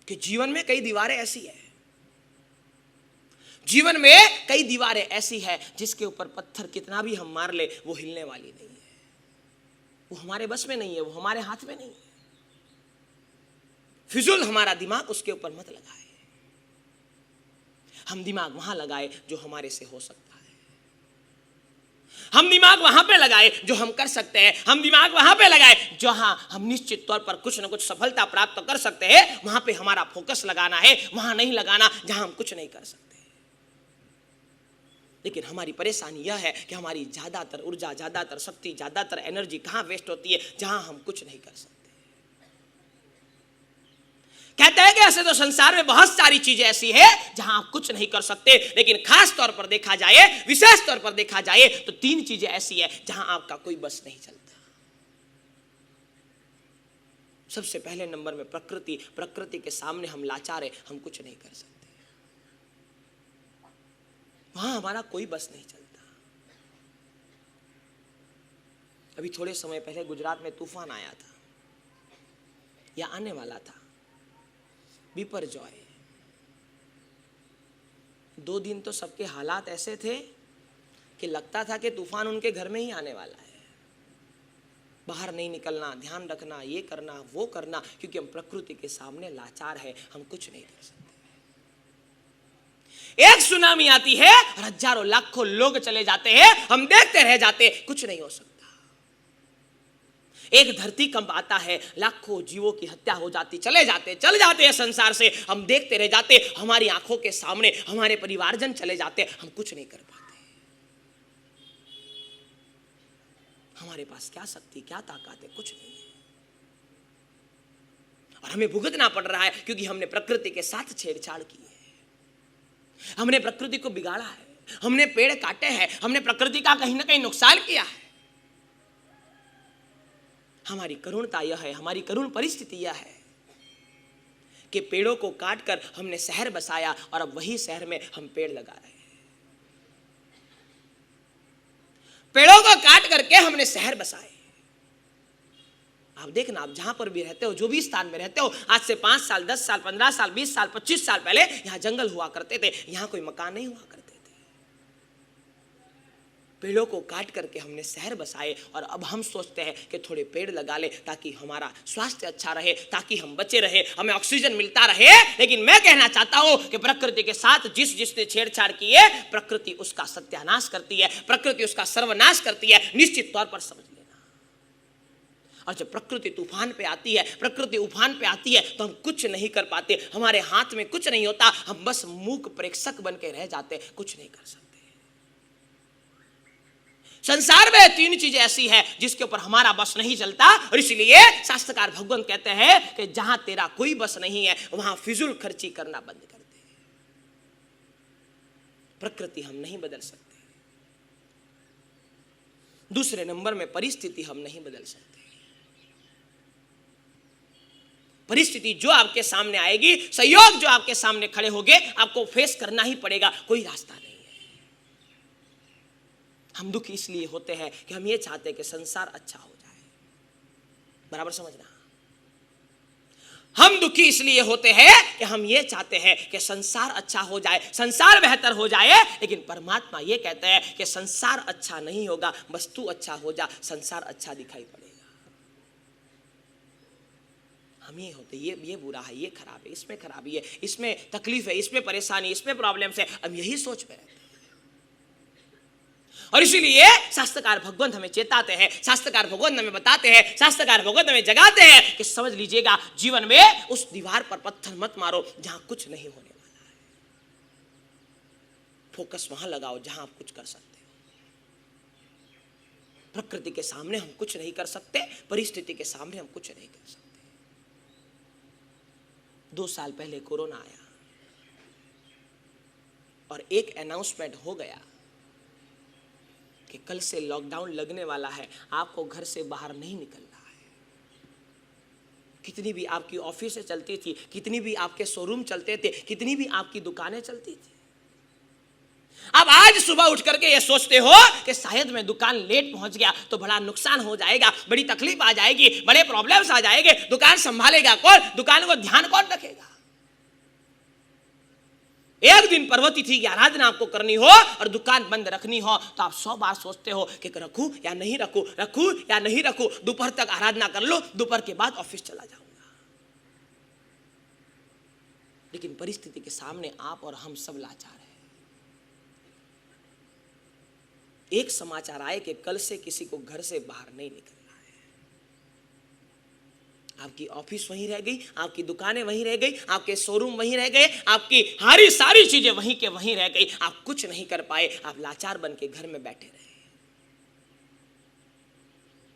कि जीवन में कई दीवारें ऐसी है, जीवन में कई दीवारें ऐसी है जिसके ऊपर पत्थर कितना भी हम मार ले वो हिलने वाली नहीं है, वो हमारे बस में नहीं है, वो हमारे हाथ में नहीं है। फिजूल हमारा दिमाग उसके ऊपर मत लगाए, हम दिमाग वहां लगाए जो हमारे से हो सकता है, हम दिमाग वहां पे लगाए जो हम कर सकते हैं, हम दिमाग वहां पे लगाए जहां हम निश्चित तौर पर कुछ ना कुछ सफलता प्राप्त कर सकते हैं, वहां पे हमारा फोकस लगाना है, वहां नहीं लगाना जहां हम कुछ नहीं कर सकते। लेकिन हमारी परेशानी यह है कि हमारी ज्यादातर ऊर्जा, ज्यादातर शक्ति, ज्यादातर एनर्जी कहां वेस्ट होती है, जहां हम कुछ नहीं कर सकते। कहते हैं कि ऐसे तो संसार में बहुत सारी चीजें ऐसी है जहां आप कुछ नहीं कर सकते, लेकिन खास तौर पर देखा जाए, विशेष तौर पर देखा जाए तो 3 चीजें ऐसी है जहां आपका कोई बस नहीं चलता। सबसे पहले नंबर में प्रकृति। प्रकृति के सामने हम लाचार है, हम कुछ नहीं कर सकते, वहां हमारा कोई बस नहीं चलता। अभी थोड़े समय पहले गुजरात में तूफान आया था या आने वाला था, बिपरजॉय। 2 दिन तो सबके हालात ऐसे थे कि लगता था कि तूफान उनके घर में ही आने वाला है। बाहर नहीं निकलना, ध्यान रखना, ये करना वो करना, क्योंकि हम प्रकृति के सामने लाचार है, हम कुछ नहीं कर सकते। एक सुनामी आती है और हजारों लाखों लोग चले जाते हैं, हम देखते रह जाते, कुछ नहीं हो सकता। एक धरती कंप आता है, लाखों जीवों की हत्या हो जाती, चल जाते हैं संसार से, हम देखते रह जाते, हमारी आंखों के सामने हमारे परिवारजन चले जाते, हम कुछ नहीं कर पाते। हमारे पास क्या शक्ति, क्या ताकत है, कुछ नहीं है। और हमें भुगतना पड़ रहा है क्योंकि हमने प्रकृति के साथ छेड़छाड़ की है, हमने प्रकृति को बिगाड़ा है, हमने पेड़ काटे हैं, हमने प्रकृति का कहीं ना कहीं नुकसान किया है। हमारी करुणता यह है, हमारी करुण परिस्थिति यह है कि पेड़ों को काटकर हमने शहर बसाया और अब वही शहर में हम पेड़ लगा रहे हैं। पेड़ों को काट करके हमने शहर बसाए। आप देखना, आप जहां पर भी रहते हो, जो भी स्थान में रहते हो, आज से 5 साल, 10 साल, 15 साल, 20 साल, 25 साल पहले यहां जंगल हुआ करते थे, यहां कोई मकान नहीं हुआ करते थे। पेड़ों को काट करके हमने शहर बसाए और अब हम सोचते हैं कि थोड़े पेड़ लगा ले ताकि हमारा स्वास्थ्य अच्छा रहे, ताकि हम बचे रहे, हमें ऑक्सीजन मिलता रहे। लेकिन मैं कहना चाहता हूं कि प्रकृति के साथ जिसने छेड़छाड़ की है, प्रकृति उसका सत्यानाश करती है, प्रकृति उसका सर्वनाश करती है, निश्चित तौर पर समझ लेना। और जब प्रकृति तूफान पे आती है, प्रकृति उफान पे आती है, तो हम कुछ नहीं कर पाते, हमारे हाथ में कुछ नहीं होता, हम बस मूक प्रेक्षक बन के रह जाते, कुछ नहीं कर सकते। संसार में 3 चीजें ऐसी है जिसके ऊपर हमारा बस नहीं चलता, और इसलिए शास्त्रकार भगवान कहते हैं कि जहां तेरा कोई बस नहीं है वहां फिजूल खर्ची करना बंद कर दे। प्रकृति हम नहीं बदल सकते। दूसरे नंबर में परिस्थिति हम नहीं बदल सकते। परिस्थिति जो आपके सामने आएगी, सहयोग जो आपके सामने खड़े होंगे, आपको फेस करना ही पड़ेगा, कोई रास्ता नहीं है। हम दुखी इसलिए होते हैं कि हम ये चाहते हैं कि संसार अच्छा हो जाए, बराबर समझना। हम दुखी इसलिए होते हैं कि हम ये चाहते हैं कि संसार अच्छा हो जाए, संसार बेहतर हो जाए, लेकिन परमात्मा ये कहते हैं कि संसार अच्छा नहीं होगा, बस तू अच्छा हो जा, संसार अच्छा दिखाई पड़ेगा। हम ये होते, ये बुरा है, ये खराब है, इसमें खराबी है, इसमें तकलीफ है, इसमें परेशानी, इसमें प्रॉब्लम्स है, हम यही सोच में रहते हैं। और इसीलिए शास्त्रकार भगवंत हमें चेताते हैं, शास्त्रकार भगवंत हमें बताते हैं, शास्त्रकार भगवंत हमें जगाते हैं कि समझ लीजिएगा, जीवन में उस दीवार पर पत्थर मत मारो जहां कुछ नहीं होने वाला है। फोकस वहां लगाओ जहां आप कुछ कर सकते हो। प्रकृति के सामने हम कुछ नहीं कर सकते, परिस्थिति के सामने हम कुछ नहीं कर सकते। 2 साल पहले कोरोना आया और एक अनाउंसमेंट हो गया कि कल से लॉकडाउन लगने वाला है, आपको घर से बाहर नहीं निकलना है। कितनी भी आपकी ऑफिसें चलती थी, कितनी भी आपके शोरूम चलते थे, कितनी भी आपकी दुकानें चलती थी, अब आज सुबह उठ करके ये सोचते हो कि शायद मैं दुकान लेट पहुंच गया तो बड़ा नुकसान हो जाएगा, बड़ी तकलीफ आ जाएगी, बड़े प्रॉब्लम्स आ जाएंगे, दुकान संभालेगा कौन, दुकान को ध्यान कौन रखेगा। एक दिन पर्वतिथि की आराधना आपको करनी हो और दुकान बंद रखनी हो तो आप 100 बार सोचते हो कि रखूं या नहीं रखूं, रखूं या नहीं रखूं। दोपहर तक आराधना कर लो, दोपहर के बाद ऑफिस चला जाऊंगा। लेकिन परिस्थिति के सामने आप और हम सब लाचार हैं। एक समाचार आए कि कल से किसी को घर से बाहर नहीं निकलना है। आपकी ऑफिस वहीं रह गई, आपकी दुकानें वहीं रह गई, आपके शोरूम वहीं रह गए, आपकी सारी चीजें वहीं के वहीं रह गई। आप कुछ नहीं कर पाए, आप लाचार बन के घर में बैठे रहे।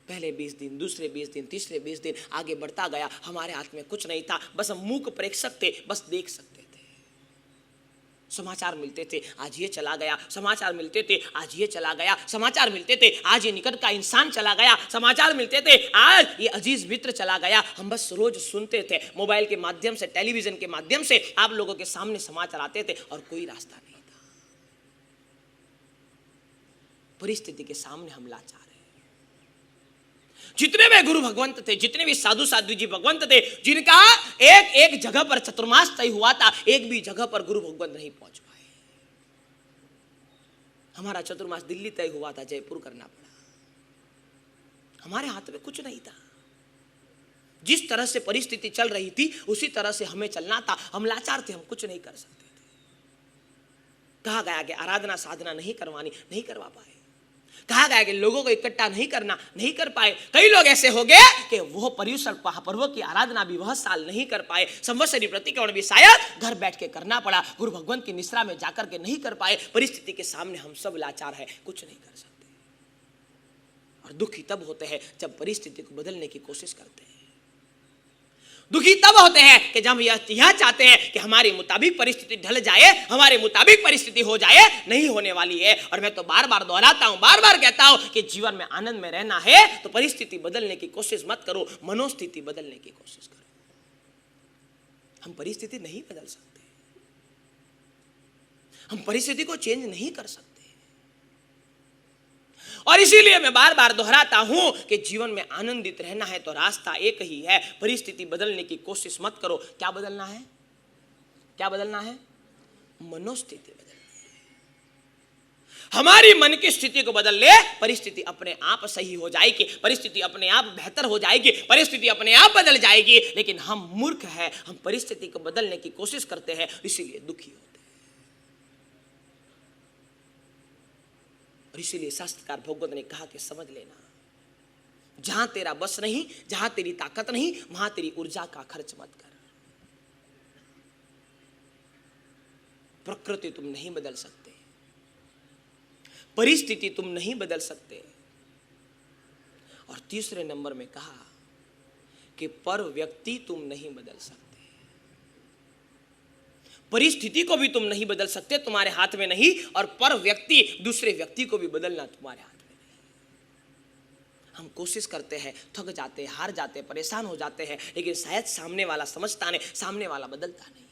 पहले 20 दिन, दूसरे 20 दिन, तीसरे 20 दिन आगे बढ़ता गया। हमारे हाथ में कुछ नहीं था, बस हम मूक प्रेक्षक थे, बस देख सकते थे। समाचार मिलते थे, आज ये चला गया, समाचार मिलते थे, आज ये चला गया, समाचार मिलते थे, आज ये निकट का इंसान चला गया, समाचार मिलते थे, आज ये अजीज मित्र चला गया। हम बस रोज सुनते थे, मोबाइल के माध्यम से, टेलीविजन के माध्यम से आप लोगों के सामने समाचार आते थे और कोई रास्ता नहीं था। परिस्थिति के सामने हम लाचार हैं। जितने भी गुरु भगवंत थे, जितने भी साधु साध्वी जी भगवंत थे, जिनका एक एक जगह पर चतुर्मास तय हुआ था, एक भी जगह पर गुरु भगवंत नहीं पहुंच पाए। हमारा चतुर्मास दिल्ली तय हुआ था, जयपुर करना पड़ा। हमारे हाथ में कुछ नहीं था। जिस तरह से परिस्थिति चल रही थी उसी तरह से हमें चलना था। हम लाचार थे, हम कुछ नहीं कर सकते थे। कहा गया कि आराधना साधना नहीं करवानी, नहीं करवा पाए। कहा गया कि लोगों को इकट्ठा नहीं करना, नहीं कर पाए। कई लोग ऐसे हो गए कि वो पर्युषण पर्व की आराधना भी वह साल नहीं कर पाए। संवत्सरी प्रतिक्रमण भी शायद घर बैठ के करना पड़ा, गुरु भगवंत की निश्रा में जाकर के नहीं कर पाए। परिस्थिति के सामने हम सब लाचार है, कुछ नहीं कर सकते। और दुखी तब होते हैं जब परिस्थिति को बदलने की कोशिश करते हैं। दुखी तब होते हैं कि जब हम यह चाहते हैं कि हमारे मुताबिक परिस्थिति ढल जाए, हमारे मुताबिक परिस्थिति हो जाए, नहीं होने वाली है। और मैं तो बार बार दोहराता हूं, बार बार कहता हूं कि जीवन में आनंद में रहना है तो परिस्थिति बदलने की कोशिश मत करो, मनोस्थिति बदलने की कोशिश करो। हम परिस्थिति नहीं बदल सकते, हम परिस्थिति को चेंज नहीं कर सकते। और इसीलिए मैं बार बार दोहराता हूं कि जीवन में आनंदित रहना है तो रास्ता एक ही है, परिस्थिति बदलने की कोशिश मत करो। क्या बदलना है? क्या बदलना है? मनोस्थिति बदलना है। हमारी मन की स्थिति को बदल ले, परिस्थिति अपने आप सही हो जाएगी, परिस्थिति अपने आप बेहतर हो जाएगी, परिस्थिति अपने आप बदल जाएगी। लेकिन हम मूर्ख हैं, हम परिस्थिति को बदलने की कोशिश करते हैं, इसीलिए दुखी होते हैं। और इसीलिए शास्त्रकार भगवत ने कहा कि समझ लेना, जहां तेरा बस नहीं, जहां तेरी ताकत नहीं, वहां तेरी ऊर्जा का खर्च मत कर। प्रकृति तुम नहीं बदल सकते, परिस्थिति तुम नहीं बदल सकते। और तीसरे नंबर में कहा कि पर व्यक्ति तुम नहीं बदल सकते। परिस्थिति को भी तुम नहीं बदल सकते, तुम्हारे हाथ में नहीं। और पर व्यक्ति, दूसरे व्यक्ति को भी बदलना तुम्हारे हाथ में नहीं। हम कोशिश करते हैं, थक जाते हैं, हार जाते हैं, परेशान हो जाते हैं, लेकिन शायद सामने वाला समझता नहीं, सामने वाला बदलता नहीं,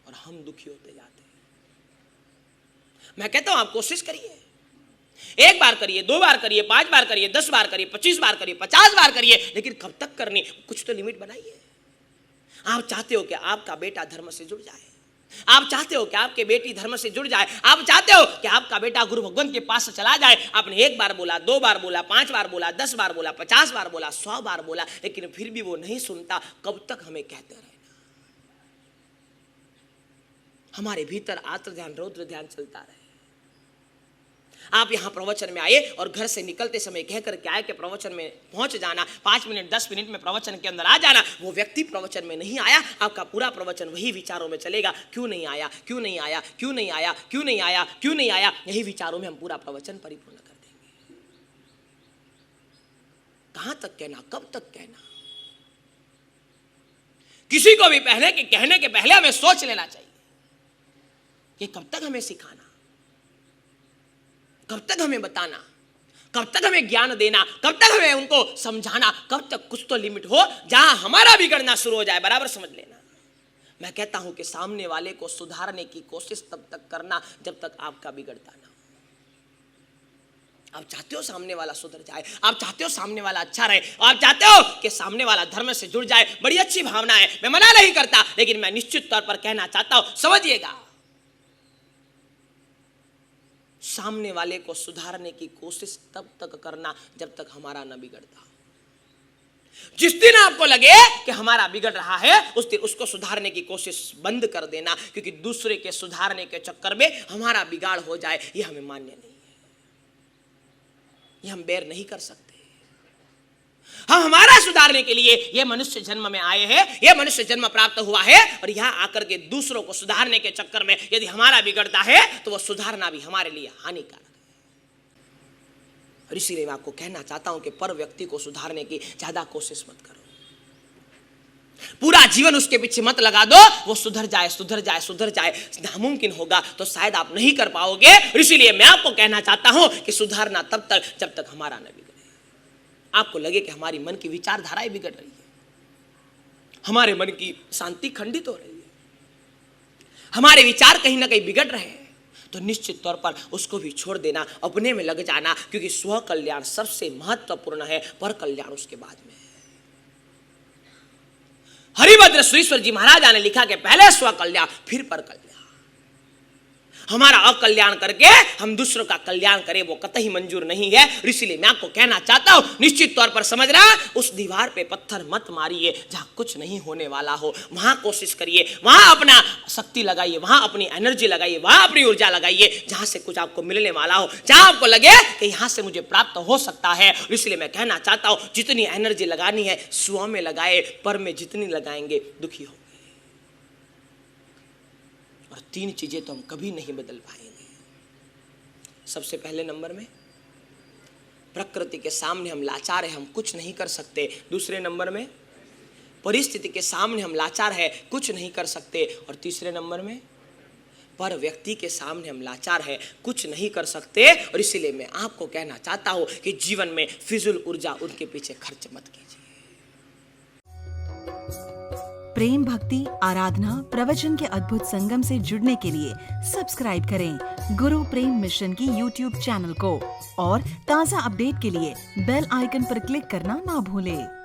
और हम दुखी होते जाते हैं। मैं कहता हूं आप कोशिश करिए, एक बार करिए, 2 बार करिए, 5 बार करिए, 10 बार करिए, 25 बार करिए, 50 बार करिए, लेकिन कब तक करनी? कुछ तो लिमिट बनाइए। आप चाहते हो कि आपका बेटा धर्म से जुड़ जाए, आप चाहते हो कि आपके बेटी धर्म से जुड़ जाए, आप चाहते हो कि आपका बेटा गुरु भगवंत के पास चला जाए। आपने 1 बार बोला, 2 बार बोला, 5 बार बोला, 10 बार बोला, 50 बार बोला, 100 बार बोला, लेकिन फिर भी वो नहीं सुनता। कब तक हमें कहते रहना? हमारे भीतर आत्र ध्यान, रौद्र ध्यान चलता रहे। आप यहां प्रवचन में आए और घर से निकलते समय कह करके आए कि प्रवचन में पहुंच जाना, 5 मिनट 10 मिनट में प्रवचन के अंदर आ जाना। वो व्यक्ति प्रवचन में नहीं आया, आपका पूरा प्रवचन वही विचारों में चलेगा। क्यों नहीं आया, क्यों नहीं आया, क्यों नहीं आया, क्यों नहीं आया, क्यों नहीं आया, यही विचारों में हम पूरा प्रवचन परिपूर्ण कर देंगे। कहां तक कहना, कब तक कहना? किसी को भी कहने के पहले हमें सोच लेना चाहिए कि कब तक हमें सिखाना, कब तक हमें बताना, कब तक हमें ज्ञान देना, कब तक हमें उनको समझाना, कब तक कुछ तो लिमिट हो जहां हमारा बिगड़ना शुरू हो जाए। बराबर समझ लेना। मैं कहता हूं कि सामने वाले को सुधारने की कोशिश तब तक करना जब तक आपका बिगड़ता ना हो। आप चाहते हो सामने वाला सुधर जाए, आप चाहते हो सामने वाला अच्छा रहे, आप चाहते हो कि सामने वाला धर्म से जुड़ जाए, बड़ी अच्छी भावना है, मैं मना नहीं करता, लेकिन मैं निश्चित तौर पर कहना चाहता हूं, समझिएगा, सामने वाले को सुधारने की कोशिश तब तक करना जब तक हमारा न बिगड़ता। जिस दिन आपको लगे कि हमारा बिगड़ रहा है, उस दिन उसको सुधारने की कोशिश बंद कर देना, क्योंकि दूसरे के सुधारने के चक्कर में हमारा बिगाड़ हो जाए, यह हमें मान्य नहीं है, यह हम बेर नहीं कर सकते। हम हमारा सुधारने के लिए यह मनुष्य जन्म में आए हैं, यह मनुष्य जन्म प्राप्त हुआ है, और यहां आकर के दूसरों को सुधारने के चक्कर में यदि हमारा बिगड़ता है तो वह सुधारना भी हमारे लिए हानिकारक है। और इसीलिए मैं आपको कहना चाहता हूं कि पर व्यक्ति को सुधारने की ज्यादा कोशिश मत करो, पूरा जीवन उसके पीछे मत लगा दो, वो सुधर जाए सुधर जाए सुधर जाए, नामुमकिन होगा तो शायद आप नहीं कर पाओगे। और इसीलिए मैं आपको कहना चाहता हूं कि सुधारना तब तक जब तक हमारा न बिगड़े। आपको लगे कि हमारी मन की विचारधाराएं बिगड़ रही है, हमारे मन की शांति खंडित हो रही है, हमारे विचार कहीं ना कहीं बिगड़ रहे हैं, तो निश्चित तौर पर उसको भी छोड़ देना, अपने में लग जाना, क्योंकि स्व कल्याण सबसे महत्वपूर्ण है, पर कल्याण उसके बाद में है। हरिभद्र सुरीश्वर जी महाराजा ने लिखा कि पहले स्व कल्याण फिर पर कल्याण। हमारा अकल्याण करके हम दूसरों का कल्याण करें, वो कतई मंजूर नहीं है। इसीलिए मैं आपको कहना चाहता हूं, निश्चित तौर पर समझना, उस दीवार पे पत्थर मत मारिए जहां कुछ नहीं होने वाला हो, वहां कोशिश करिए, वहां अपना शक्ति लगाइए, वहां अपनी एनर्जी लगाइए, वहां अपनी ऊर्जा लगाइए जहां से कुछ आपको मिलने वाला हो, जहां आपको लगे कि यहां से मुझे प्राप्त हो सकता है। इसलिए मैं कहना चाहता हूं, जितनी एनर्जी लगानी है स्व में लगाए, पर में जितनी लगाएंगे दुखी हो। और 3 चीजें तो हम कभी नहीं बदल पाएंगे। सबसे पहले नंबर में, प्रकृति के सामने हम लाचार हैं, हम कुछ नहीं कर सकते। दूसरे नंबर में, परिस्थिति के सामने हम लाचार हैं, कुछ नहीं कर सकते। और तीसरे नंबर में, पर व्यक्ति के सामने हम लाचार हैं, कुछ नहीं कर सकते। और इसीलिए मैं आपको कहना चाहता हूं कि जीवन में फिजूल ऊर्जा उनके पीछे खर्च मत कीजिए। प्रेम, भक्ति, आराधना, प्रवचन के अद्भुत संगम से जुड़ने के लिए सब्सक्राइब करें गुरु प्रेम मिशन की YouTube चैनल को, और ताज़ा अपडेट के लिए बेल आइकन पर क्लिक करना ना भूलें।